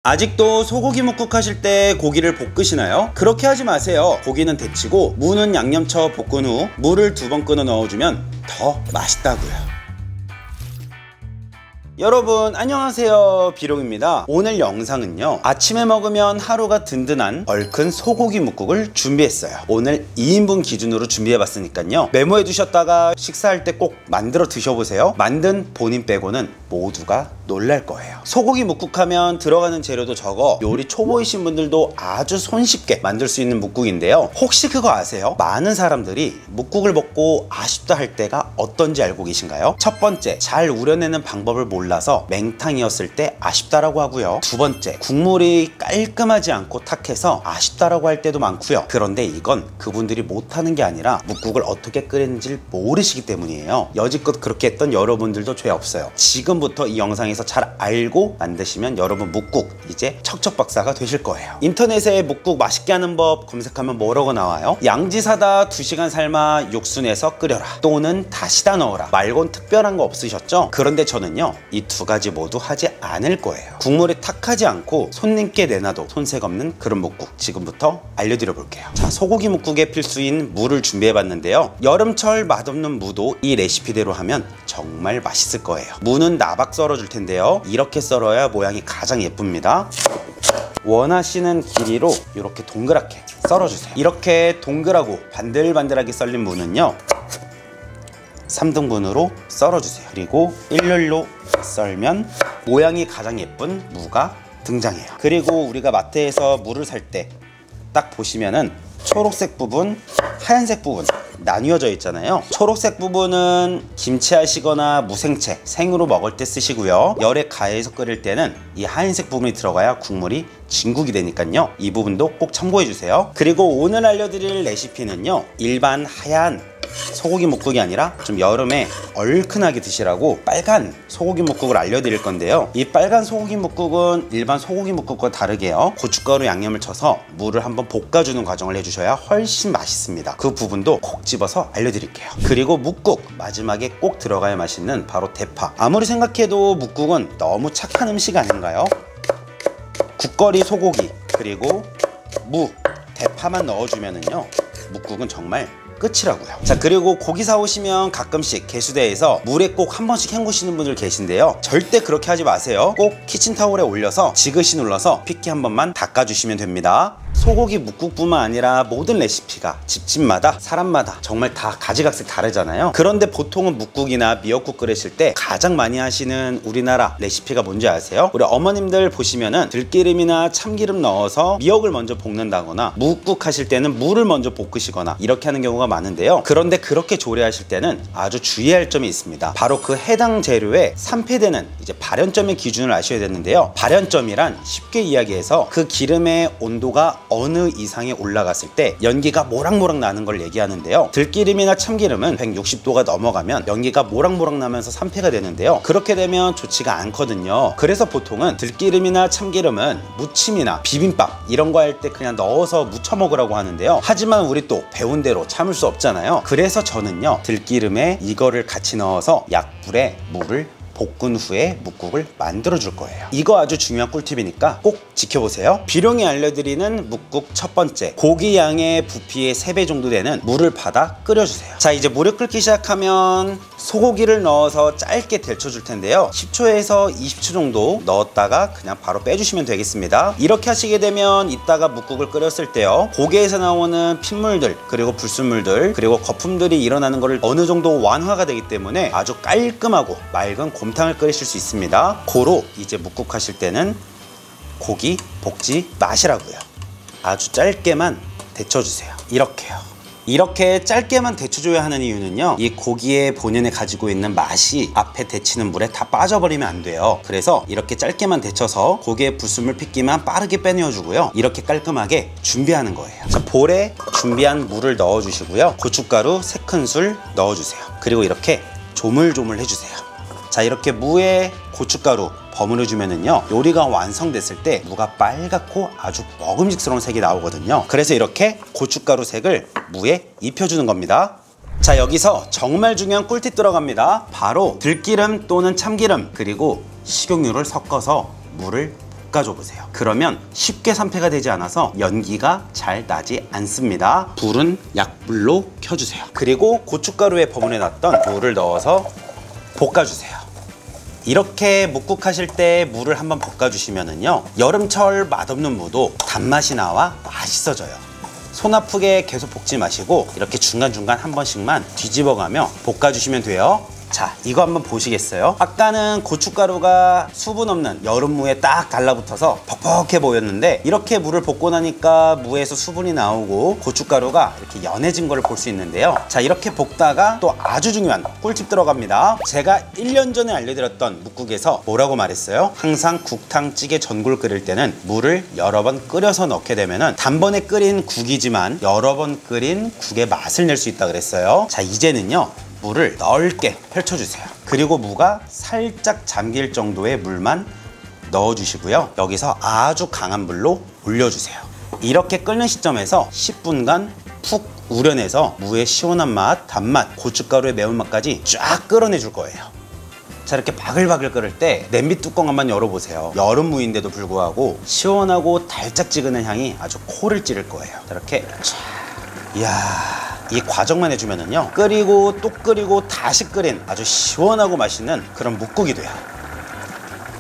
아직도 소고기 묵국 하실 때 고기를 볶으시나요? 그렇게 하지 마세요. 고기는 데치고 무는 양념쳐 볶은 후 물을 2번 끊어 넣어주면 더 맛있다고요. 여러분 안녕하세요, 비룡입니다. 오늘 영상은요, 아침에 먹으면 하루가 든든한 얼큰 소고기 묵국을 준비했어요. 오늘 2인분 기준으로 준비해봤으니까요, 메모해 두셨다가 식사할 때 꼭 만들어 드셔보세요. 만든 본인 빼고는 모두가 놀랄 거예요. 소고기 묵국하면 들어가는 재료도 적어 요리 초보이신 분들도 아주 손쉽게 만들 수 있는 묵국인데요, 혹시 그거 아세요? 많은 사람들이 묵국을 먹고 아쉽다 할 때가 어떤지 알고 계신가요? 첫 번째, 잘 우려내는 방법을 몰라서 맹탕이었을 때 아쉽다라고 하고요. 두 번째, 국물이 깔끔하지 않고 탁해서 아쉽다라고 할 때도 많고요. 그런데 이건 그분들이 못하는 게 아니라 묵국을 어떻게 끓이는지를 모르시기 때문이에요. 여지껏 그렇게 했던 여러분들도 죄 없어요. 지금부터 이 영상에서 잘 알고 만드시면 여러분 묵국 이제 척척박사가 되실 거예요. 인터넷에 묵국 맛있게 하는 법 검색하면 뭐라고 나와요? 양지 사다 2시간 삶아 육수 내서 끓여라, 또는 다시다 넣어라 말곤 특별한 거 없으셨죠? 그런데 저는요, 이 2가지 모두 하지 않을 거예요. 국물이 탁하지 않고 손님께 내놔도 손색 없는 그런 묵국 지금부터 알려드려 볼게요. 자, 소고기 묵국의 필수인 무를 준비해 봤는데요, 여름철 맛없는 무도 이 레시피대로 하면 정말 맛있을 거예요. 무는 나박 썰어 줄 텐데요, 이렇게 썰어야 모양이 가장 예쁩니다. 원하시는 길이로 이렇게 동그랗게 썰어주세요. 이렇게 동그랗고 반들반들하게 썰린 무는요, 3등분으로 썰어주세요. 그리고 일렬로 썰면 모양이 가장 예쁜 무가 등장해요. 그리고 우리가 마트에서 무를 살 때 딱 보시면은 초록색 부분, 하얀색 부분 나뉘어져 있잖아요. 초록색 부분은 김치 하시거나 무생채, 생으로 먹을 때 쓰시고요, 열에 가해서 끓일 때는 이 하얀색 부분이 들어가야 국물이 진국이 되니까요, 이 부분도 꼭 참고해 주세요. 그리고 오늘 알려드릴 레시피는요, 일반 하얀 소고기 묵국이 아니라 좀 여름에 얼큰하게 드시라고 빨간 소고기 묵국을 알려드릴 건데요, 이 빨간 소고기 묵국은 일반 소고기 묵국과 다르게요, 고춧가루 양념을 쳐서 무를 한번 볶아주는 과정을 해주셔야 훨씬 맛있습니다. 그 부분도 콕 집어서 알려드릴게요. 그리고 묵국 마지막에 꼭 들어가야 맛있는 바로 대파. 아무리 생각해도 묵국은 너무 착한 음식 아닌가요? 국거리 소고기 그리고 무, 대파만 넣어주면은요, 묵국은 정말 끝이라고요. 자, 그리고 고기 사오시면 가끔씩 개수대에서 물에 꼭 한 번씩 헹구시는 분들 계신데요, 절대 그렇게 하지 마세요. 꼭 키친타올에 올려서 지그시 눌러서 핏기 한 번만 닦아주시면 됩니다. 소고기 묵국뿐만 아니라 모든 레시피가 집집마다 사람마다 정말 다 가지각색 다르잖아요. 그런데 보통은 묵국이나 미역국 끓이실 때 가장 많이 하시는 우리나라 레시피가 뭔지 아세요? 우리 어머님들 보시면은 들기름이나 참기름 넣어서 미역을 먼저 볶는다거나, 묵국 하실 때는 무를 먼저 볶으시거나 이렇게 하는 경우가 많은데요, 그런데 그렇게 조리하실 때는 아주 주의할 점이 있습니다. 바로 그 해당 재료에 산패되는 이제 발연점의 기준을 아셔야 되는데요, 발연점이란 쉽게 이야기해서 그 기름의 온도가 어느 이상에 올라갔을 때 연기가 모락모락 나는 걸 얘기하는데요, 들기름이나 참기름은 160도가 넘어가면 연기가 모락모락 나면서 산패가 되는데요, 그렇게 되면 좋지가 않거든요. 그래서 보통은 들기름이나 참기름은 무침이나 비빔밥 이런 거 할 때 그냥 넣어서 무쳐 먹으라고 하는데요, 하지만 우리 또 배운 대로 참을 수 없잖아요. 그래서 저는요, 들기름에 이거를 같이 넣어서 약불에 무를 볶은 후에 묵국을 만들어 줄 거예요. 이거 아주 중요한 꿀팁이니까 꼭 지켜보세요. 비룡이 알려드리는 묵국 첫 번째, 고기 양의 부피의 3배 정도 되는 물을 받아 끓여주세요. 자, 이제 물을 끓기 시작하면 소고기를 넣어서 짧게 데쳐줄 텐데요, 10초에서 20초 정도 넣었다가 그냥 바로 빼주시면 되겠습니다. 이렇게 하시게 되면 이따가 묵국을 끓였을 때요, 고기에서 나오는 핏물들 그리고 불순물들 그리고 거품들이 일어나는 것을 어느 정도 완화가 되기 때문에 아주 깔끔하고 맑은 곰탕을 끓이실 수 있습니다. 고로 이제 묵국 하실 때는 고기 볶지 마시라고요. 아주 짧게만 데쳐주세요. 이렇게요. 이렇게 짧게만 데쳐줘야 하는 이유는요, 이 고기의 본연에 가지고 있는 맛이 앞에 데치는 물에 다 빠져버리면 안 돼요. 그래서 이렇게 짧게만 데쳐서 고기의 불순물 핏기만 빠르게 빼내어주고요, 이렇게 깔끔하게 준비하는 거예요. 자, 볼에 준비한 물을 넣어주시고요, 고춧가루 3큰술 넣어주세요. 그리고 이렇게 조물조물 해주세요. 자, 이렇게 무에 고춧가루 버무려 주면은요, 요리가 완성됐을 때 무가 빨갛고 아주 먹음직스러운 색이 나오거든요. 그래서 이렇게 고춧가루 색을 무에 입혀주는 겁니다. 자, 여기서 정말 중요한 꿀팁 들어갑니다. 바로 들기름 또는 참기름 그리고 식용유를 섞어서 물을 볶아줘 보세요. 그러면 쉽게 산패가 되지 않아서 연기가 잘 나지 않습니다. 불은 약불로 켜주세요. 그리고 고춧가루에 버무려 놨던 물을 넣어서 볶아주세요. 이렇게 묵국 하실 때 물을 한번 볶아주시면은요, 여름철 맛없는 무도 단맛이 나와 맛있어져요. 손 아프게 계속 볶지 마시고 이렇게 중간중간 한 번씩만 뒤집어가며 볶아주시면 돼요. 자, 이거 한번 보시겠어요? 아까는 고춧가루가 수분 없는 여름무에 딱 달라붙어서 퍽퍽해 보였는데 이렇게 무를 볶고 나니까 무에서 수분이 나오고 고춧가루가 이렇게 연해진 걸 볼 수 있는데요. 자, 이렇게 볶다가 또 아주 중요한 꿀팁 들어갑니다. 제가 1년 전에 알려드렸던 묵국에서 뭐라고 말했어요? 항상 국탕, 찌개, 전골 끓일 때는 물을 여러 번 끓여서 넣게 되면은 단번에 끓인 국이지만 여러 번 끓인 국의 맛을 낼 수 있다 그랬어요. 자, 이제는요, 물을 넓게 펼쳐주세요. 그리고 무가 살짝 잠길 정도의 물만 넣어주시고요. 여기서 아주 강한 불로 올려주세요. 이렇게 끓는 시점에서 10분간 푹 우려내서 무의 시원한 맛, 단맛, 고춧가루의 매운맛까지 쫙 끌어내줄 거예요. 자, 이렇게 바글바글 끓을 때 냄비 뚜껑 한번 열어보세요. 여름무인데도 불구하고 시원하고 달짝지근한 향이 아주 코를 찌를 거예요. 자, 이렇게 쫙. 이야, 이 과정만 해주면은요, 끓이고 또 끓이고 다시 끓인 아주 시원하고 맛있는 그런 묵국이 돼요.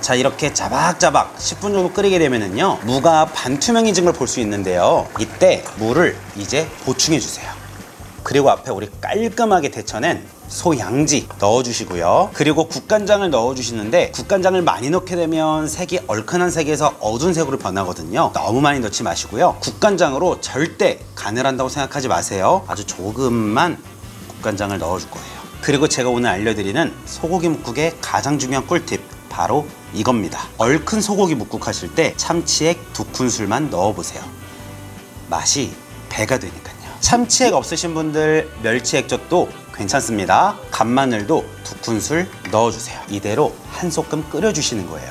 자, 이렇게 자박자박 10분 정도 끓이게 되면은요, 무가 반투명해진 걸 볼 수 있는데요, 이때 무를 이제 보충해 주세요. 그리고 앞에 우리 깔끔하게 데쳐낸 소 양지 넣어주시고요. 그리고 국간장을 넣어주시는데 국간장을 많이 넣게 되면 색이 얼큰한 색에서 어두운 색으로 변하거든요. 너무 많이 넣지 마시고요. 국간장으로 절대 간을 한다고 생각하지 마세요. 아주 조금만 국간장을 넣어줄 거예요. 그리고 제가 오늘 알려드리는 소고기 묵국의 가장 중요한 꿀팁, 바로 이겁니다. 얼큰 소고기 묵국 하실 때 참치액 2큰술만 넣어보세요. 맛이 배가 되니까요. 참치액 없으신 분들 멸치액젓도 괜찮습니다. 간마늘도 2큰술 넣어주세요. 이대로 한 소끔 끓여주시는 거예요.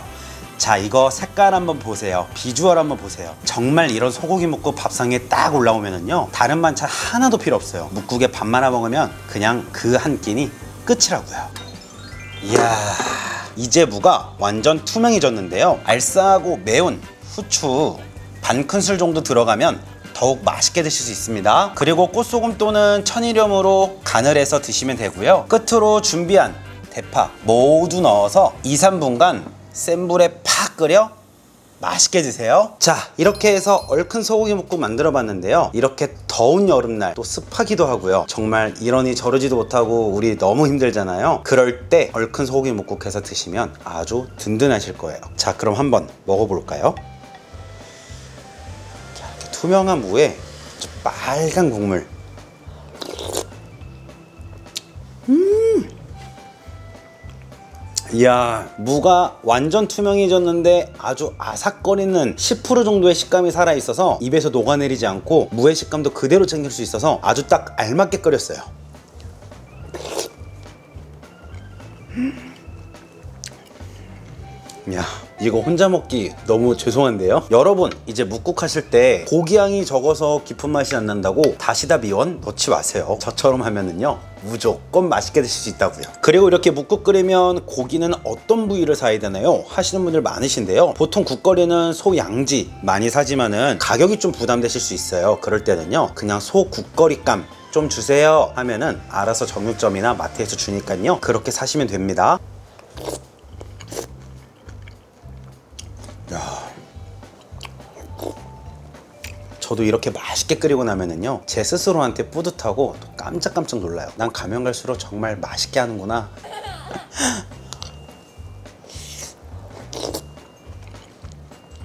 자, 이거 색깔 한번 보세요. 비주얼 한번 보세요. 정말 이런 소고기 묵국 밥상에 딱 올라오면은요, 다른 반찬 하나도 필요 없어요. 묵국에 밥 말아 먹으면 그냥 그 한 끼니 끝이라고요. 이야, 이제 무가 완전 투명해졌는데요, 알싸하고 매운 후추 반큰술 정도 들어가면 더욱 맛있게 드실 수 있습니다. 그리고 꽃소금 또는 천일염으로 간을 해서 드시면 되고요. 끝으로 준비한 대파 모두 넣어서 2~3분간 센 불에 팍 끓여 맛있게 드세요. 자, 이렇게 해서 얼큰 소고기 묵국 만들어 봤는데요, 이렇게 더운 여름날 또 습하기도 하고요, 정말 이러니 저러지도 못하고 우리 너무 힘들잖아요. 그럴 때 얼큰 소고기 묵국 해서 드시면 아주 든든하실 거예요. 자, 그럼 한번 먹어볼까요? 투명한 무에 아주 빨간 국물. 이야, 무가 완전 투명해졌는데 아주 아삭거리는 10% 정도의 식감이 살아있어서 입에서 녹아내리지 않고 무의 식감도 그대로 챙길 수 있어서 아주 딱 알맞게 끓였어요. 야, 이거 혼자 먹기 너무 죄송한데요. 여러분, 이제 묵국 하실 때 고기향이 적어서 깊은 맛이 안 난다고 다시다 미원 넣지 마세요. 저처럼 하면은요, 무조건 맛있게 드실 수 있다고요. 그리고 이렇게 묵국 끓이면 고기는 어떤 부위를 사야 되나요? 하시는 분들 많으신데요, 보통 국거리는 소 양지 많이 사지만은 가격이 좀 부담되실 수 있어요. 그럴 때는요, 그냥 소 국거리감 좀 주세요 하면은 알아서 정육점이나 마트에서 주니까요, 그렇게 사시면 됩니다. 저도 이렇게 맛있게 끓이고 나면은요, 제 스스로한테 뿌듯하고 또 깜짝깜짝 놀라요. 난 가면 갈수록 정말 맛있게 하는구나.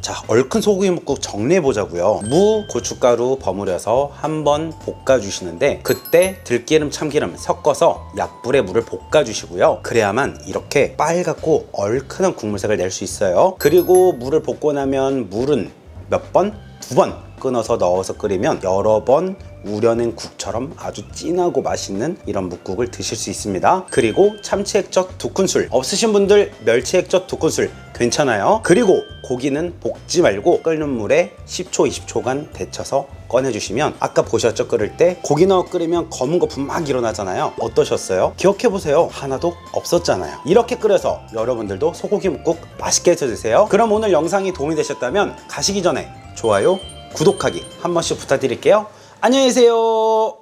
자, 얼큰 소고기 묵국 정리해 보자고요. 무, 고춧가루 버무려서 한번 볶아 주시는데 그때 들기름, 참기름 섞어서 약불에 물을 볶아 주시고요. 그래야만 이렇게 빨갛고 얼큰한 국물색을 낼 수 있어요. 그리고 물을 볶고 나면 물은 몇 번? 2번 끊어서 넣어서 끓이면 여러 번 우려낸 국처럼 아주 진하고 맛있는 이런 묵국을 드실 수 있습니다. 그리고 참치액젓 2큰술, 없으신 분들 멸치액젓 2큰술 괜찮아요. 그리고 고기는 볶지 말고 끓는 물에 10초, 20초간 데쳐서 꺼내주시면 아까 보셨죠? 끓일 때 고기 넣어 끓이면 검은 거품 막 일어나잖아요. 어떠셨어요? 기억해보세요. 하나도 없었잖아요. 이렇게 끓여서 여러분들도 소고기 묵국 맛있게 해서 드세요. 그럼 오늘 영상이 도움이 되셨다면 가시기 전에 좋아요, 구독하기 한 번씩 부탁드릴게요. 안녕히 계세요.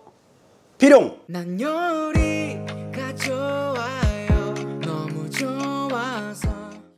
비룡! 난 요리가 좋아.